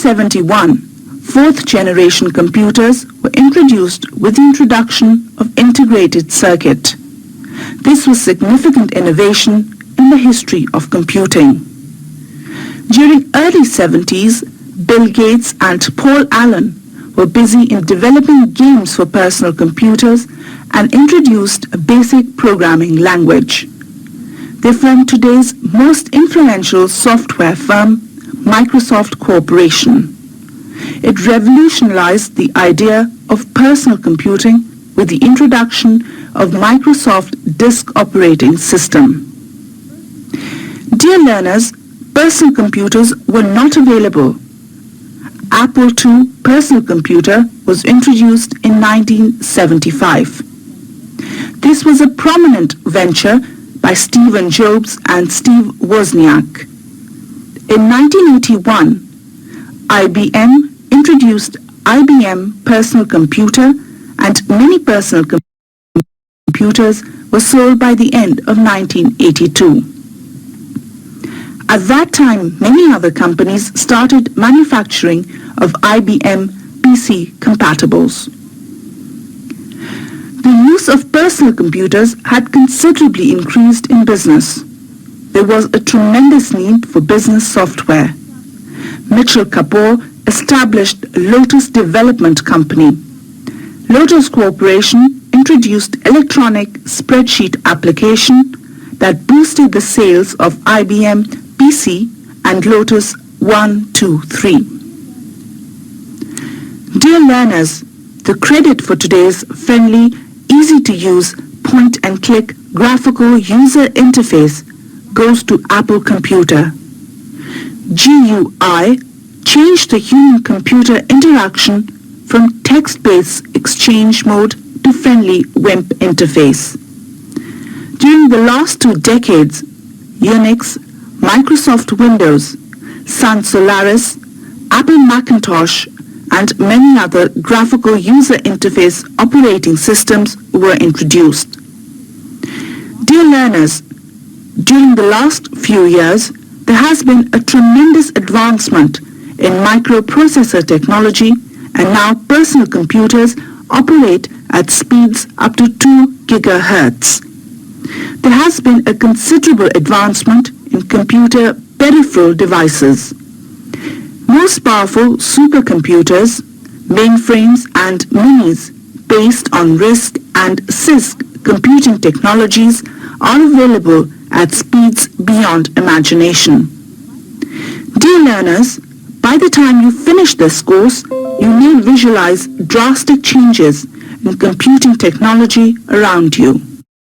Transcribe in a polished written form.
1971, fourth-generation computers were introduced with the introduction of integrated circuit. This was significant innovation in the history of computing. During early 70s, Bill Gates and Paul Allen were busy in developing games for personal computers and introduced a basic programming language. They formed today's most influential software firm, Microsoft Corporation. It revolutionized the idea of personal computing with the introduction of Microsoft Disk Operating System. Dear learners, personal computers were not available. Apple II personal computer was introduced in 1975. This was a prominent venture by Stephen Jobs and Steve Wozniak. In 1981, IBM introduced IBM Personal Computer, and many personal computers were sold by the end of 1982. At that time, many other companies started manufacturing of IBM PC compatibles. The use of personal computers had considerably increased in business. There was a tremendous need for business software. Mitchell Kapoor established Lotus Development Company. Lotus Corporation introduced electronic spreadsheet application that boosted the sales of IBM PC and Lotus 123. Dear learners, the credit for today's friendly, easy-to-use, point-and-click graphical user interface goes to Apple Computer. GUI changed the human-computer interaction from text-based exchange mode to friendly WIMP interface. During the last 2 decades, Unix, Microsoft Windows, Sun Solaris, Apple Macintosh, and many other graphical user interface operating systems were introduced. Dear learners, during the last few years, there has been a tremendous advancement in microprocessor technology, and now personal computers operate at speeds up to 2 gigahertz. There has been a considerable advancement in computer peripheral devices. Most powerful supercomputers, mainframes and minis based on RISC and CISC computing technologies are available at speeds beyond imagination. Dear learners, by the time you finish this course, you may visualize drastic changes in computing technology around you.